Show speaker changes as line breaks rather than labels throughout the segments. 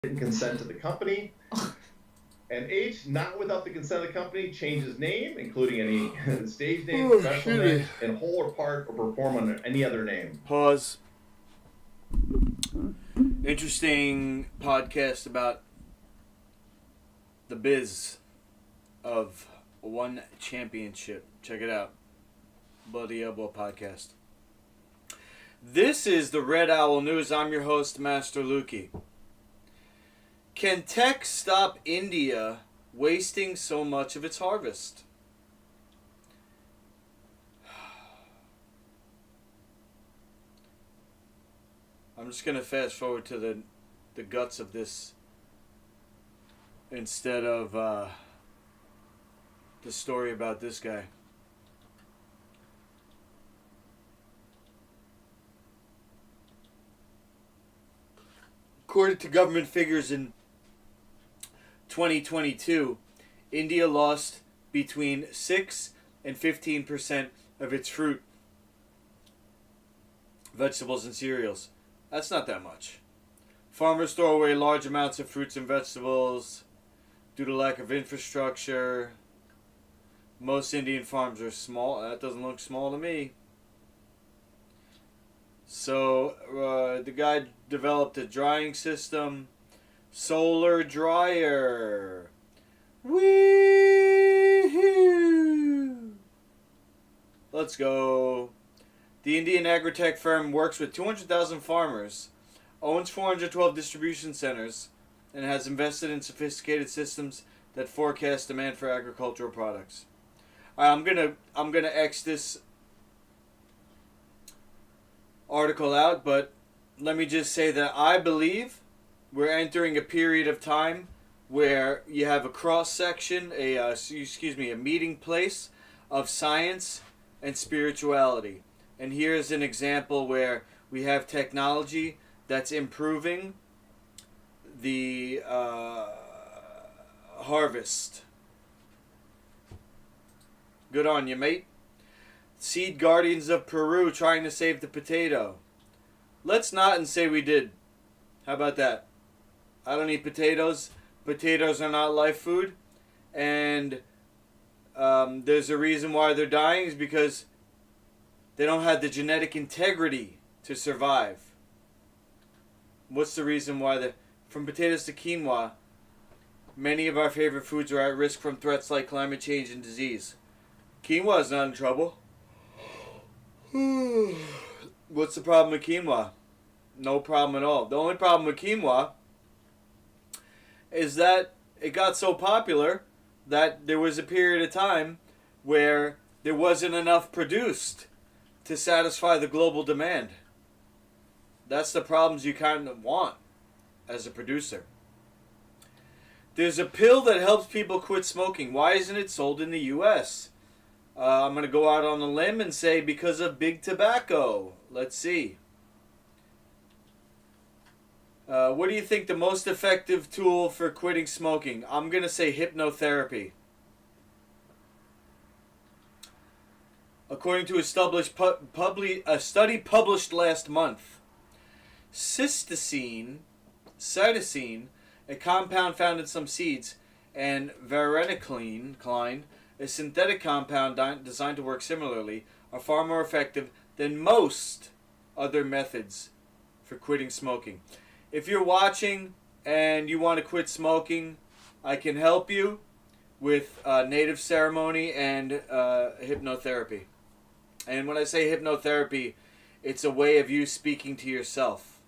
written consent to the company. And H, not without the consent of the company, change his name, including any stage name, professional names, in whole or part, or perform under any other name.
Pause. Interesting podcast about the biz of one championship. Check it out. Bloody Elbow Podcast. This is the Red Owl News. I'm your host, Master Lukey. Can tech stop India wasting so much of its harvest? I'm just going to fast forward to the guts of this instead of the story about this guy. According to government figures in 2022, India lost between 6 and 15% of its fruit, vegetables, and cereals. That's not that much. Farmers throw away large amounts of fruits and vegetables due to lack of infrastructure. Most Indian farms are small. That doesn't look small to me. So the guy developed a drying system. Solar dryer. Wee-hoo! Let's go. The Indian agri-tech firm works with 200,000 farmers, owns 412 distribution centers, and has invested in sophisticated systems that forecast demand for agricultural products. I'm gonna X this article out, but let me just say that I believe we're entering a period of time where you have a cross-section, a meeting place of science and spirituality. And here's an example where we have technology that's improving the harvest. Good on you, mate. Seed Guardians of Peru trying to save the potato. Let's not and say we did. How about that? I don't eat potatoes. Potatoes are not life food. And there's a reason why they're dying is because they don't have the genetic integrity to survive. What's the reason why? From potatoes to quinoa, many of our favorite foods are at risk from threats like climate change and disease. Quinoa is not in trouble. What's the problem with quinoa? No problem at all. The only problem with quinoa is that it got so popular that there was a period of time where there wasn't enough produced to satisfy the global demand. That's the problems you kind of want as a producer. There's a pill that helps people quit smoking. Why isn't it sold in the U.S.? I'm going to go out on a limb and say because of big tobacco. Let's see. What do you think the most effective tool for quitting smoking? I'm going to say hypnotherapy. According to a study published last month, cytosine, a compound found in some seeds, and varenicline, a synthetic compound designed to work similarly, are far more effective than most other methods for quitting smoking. If you're watching and you want to quit smoking, I can help you with native ceremony and hypnotherapy. And when I say hypnotherapy, it's a way of you speaking to yourself.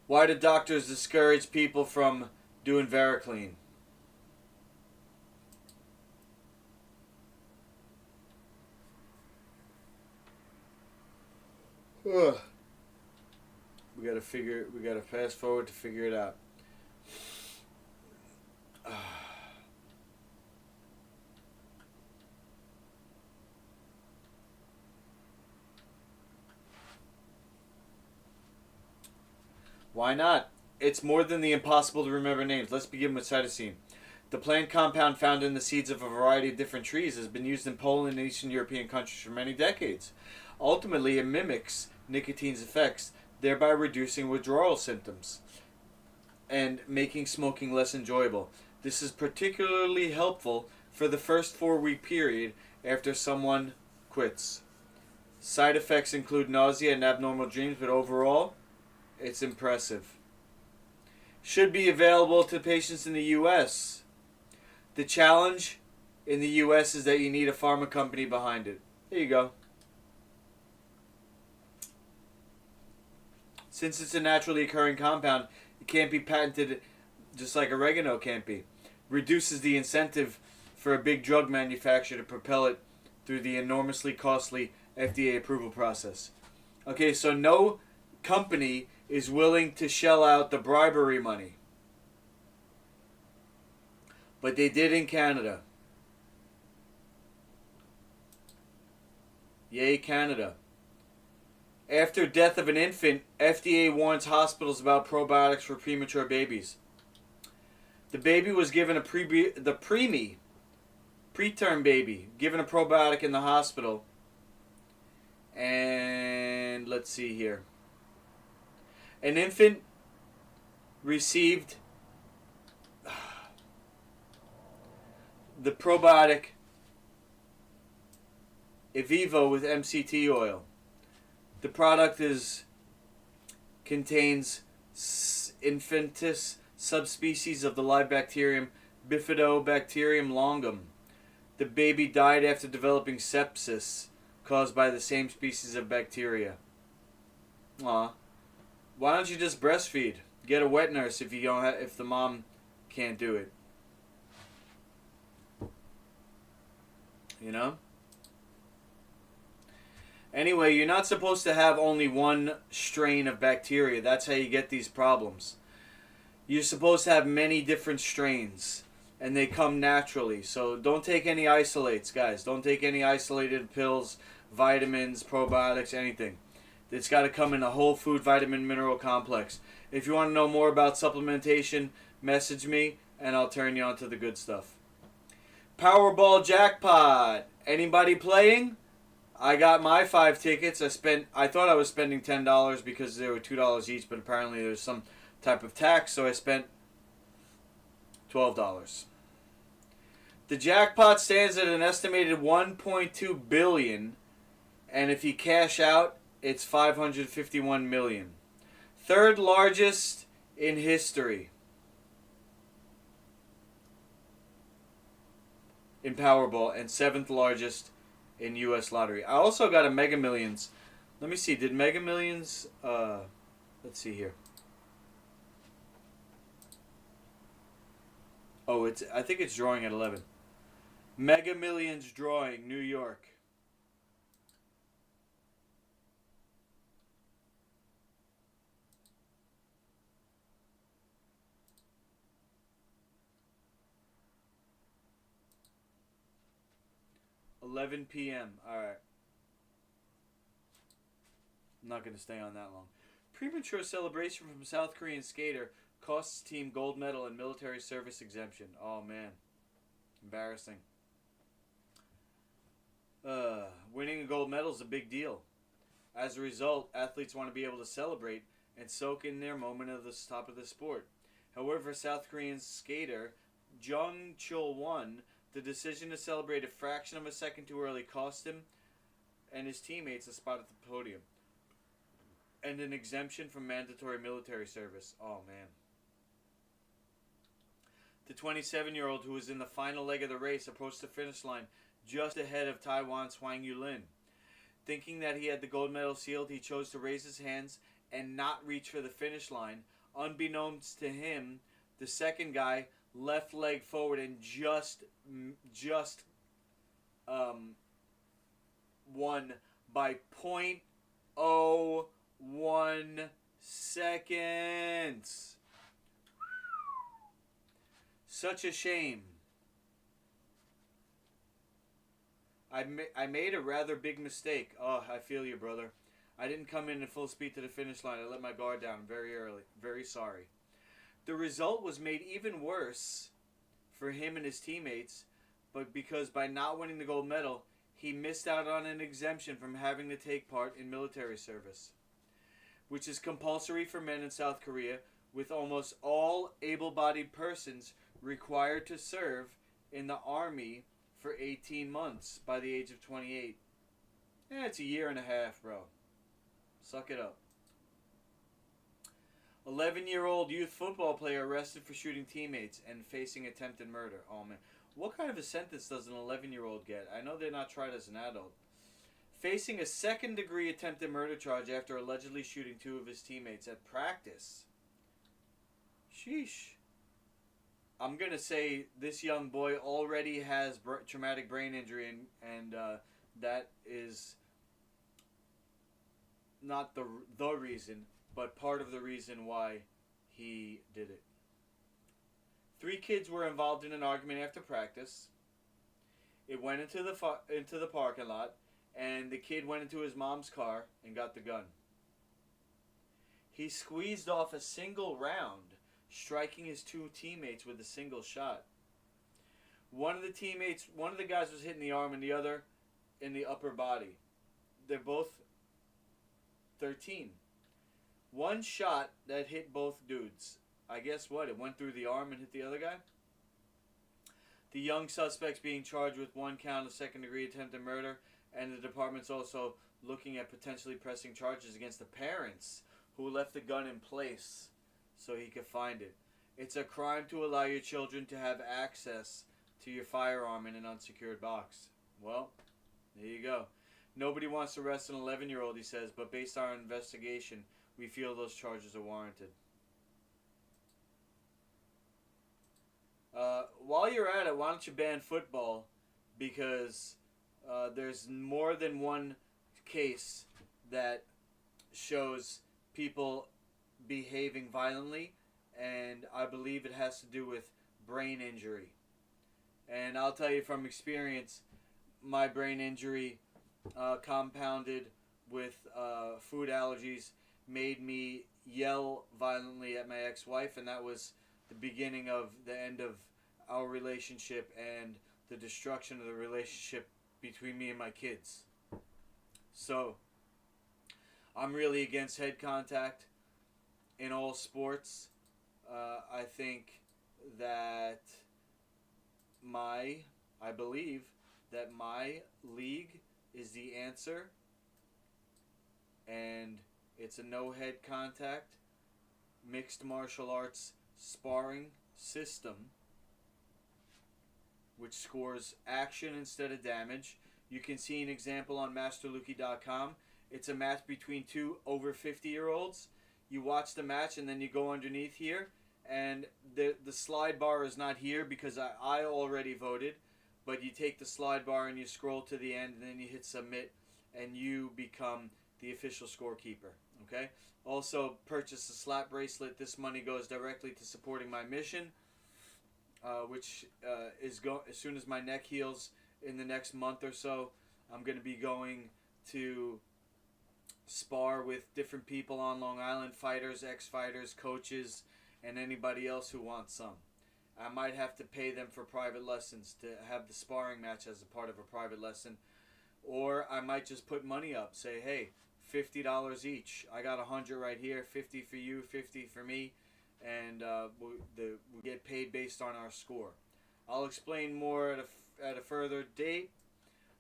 Why do doctors discourage people from doing varicline? Ugh. We gotta fast forward to figure it out. Why not? It's more than the impossible to remember names. Let's begin with cytosine. The plant compound found in the seeds of a variety of different trees has been used in Poland and Eastern European countries for many decades. Ultimately, it mimics nicotine's effects, thereby reducing withdrawal symptoms and making smoking less enjoyable. This is particularly helpful for the first 4-week period after someone quits. Side effects include nausea and abnormal dreams, but overall, it's impressive. Should be available to patients in the U.S. The challenge in the U.S. is that you need a pharma company behind it. There you go. Since it's a naturally occurring compound, it can't be patented just like oregano can't be. Reduces the incentive for a big drug manufacturer to propel it through the enormously costly FDA approval process. Okay, so no company is willing to shell out the bribery money. But they did in Canada. Yay, Canada. After death of an infant, FDA warns hospitals about probiotics for premature babies. The baby was given preterm baby, given a probiotic in the hospital. And let's see here. An infant received the probiotic Evivo with MCT oil. The product contains infantis subspecies of the live bacterium Bifidobacterium longum. The baby died after developing sepsis caused by the same species of bacteria. Aw. Why don't you just breastfeed? Get a wet nurse if if the mom can't do it. You know? Anyway, you're not supposed to have only one strain of bacteria. That's how you get these problems. You're supposed to have many different strains, and they come naturally. So don't take any isolates, guys. Don't take any isolated pills, vitamins, probiotics, anything. It's got to come in a whole food vitamin mineral complex. If you want to know more about supplementation, message me, and I'll turn you on to the good stuff. Powerball jackpot. Anybody playing? I got my 5 tickets. I thought I was spending $10 because they were $2 each, but apparently there's some type of tax, so I spent $12. The jackpot stands at an estimated $1.2 billion, and if you cash out, it's $551 million. Third largest in history in Powerball, and 7th largest in U.S. lottery. I also got a Mega Millions. Let me see. Did Mega Millions? Let's see here. Oh, I think it's drawing at 11. Mega Millions drawing, New York. $11 p.m. Alright. I'm not going to stay on that long. Premature celebration from South Korean skater costs team gold medal and military service exemption. Oh, man. Embarrassing. Winning a gold medal is a big deal. As a result, athletes want to be able to celebrate and soak in their moment at the top of the sport. However, South Korean skater Jung Chul-won, the decision to celebrate a fraction of a second too early cost him and his teammates a spot at the podium and an exemption from mandatory military service. Oh, man. The 27-year-old who was in the final leg of the race approached the finish line just ahead of Taiwan's Huang Yulin. Thinking that he had the gold medal sealed, he chose to raise his hands and not reach for the finish line. Unbeknownst to him, the second guy left leg forward and just won by 0.01 seconds. Such a shame. I made a rather big mistake. Oh, I feel you, brother. I didn't come in full speed to the finish line. I let my guard down very early. Very sorry. The result was made even worse for him and his teammates, but because by not winning the gold medal, he missed out on an exemption from having to take part in military service. which is compulsory for men in South Korea, with almost all able-bodied persons required to serve in the army for 18 months by the age of 28. It's a year and a half, bro. Suck it up. 11-year-old youth football player arrested for shooting teammates and facing attempted murder. Oh, man. What kind of a sentence does an 11-year-old get? I know they're not tried as an adult. Facing a second-degree attempted murder charge after allegedly shooting 2 of his teammates at practice. Sheesh. I'm going to say this young boy already has traumatic brain injury, and that is not the reason, but part of the reason why he did it. 3 kids were involved in an argument after practice. It went into the parking lot, and the kid went into his mom's car and got the gun. He squeezed off a single round, striking his 2 teammates with a single shot. One of the guys was hit in the arm and the other in the upper body. They're both 13. One shot that hit both dudes. I guess what? It went through the arm and hit the other guy? The young suspect's being charged with 1 count of second-degree attempted murder, and the department's also looking at potentially pressing charges against the parents who left the gun in place so he could find it. It's a crime to allow your children to have access to your firearm in an unsecured box. Well, there you go. Nobody wants to arrest an 11-year-old, he says, but based on our investigation, we feel those charges are warranted. While you're at it, why don't you ban football? Because there's more than one case that shows people behaving violently, and I believe it has to do with brain injury. And I'll tell you from experience, my brain injury compounded with food allergies made me yell violently at my ex-wife, and that was the beginning of the end of our relationship and the destruction of the relationship between me and my kids. So, I'm really against head contact in all sports. I think that I believe that my league is the answer, and it's a no head contact mixed martial arts sparring system which scores action instead of damage. You can see an example on masterluki.com. It's a match between 2 over 50-year-olds. You watch the match and then you go underneath here, and the slide bar is not here because I already voted, but you take the slide bar and you scroll to the end and then you hit submit and you become the official scorekeeper. Okay? Also, purchase a slap bracelet. This money goes directly to supporting my mission, which is as soon as my neck heals in the next month or so, I'm going to be going to spar with different people on Long Island, fighters, ex-fighters, coaches, and anybody else who wants some. I might have to pay them for private lessons to have the sparring match as a part of a private lesson. Or I might just put money up. Say, hey, $50 each. I got 100 right here. 50 for you, 50 for me. And we get paid based on our score. I'll explain more at a further date.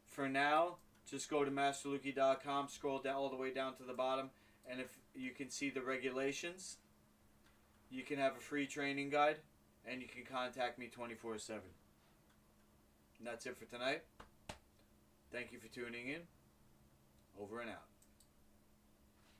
For now, just go to masterluki.com, scroll down all the way down to the bottom, and if you can see the regulations, you can have a free training guide, and you can contact me 24/7. And that's it for tonight. Thank you for tuning in. Over and out.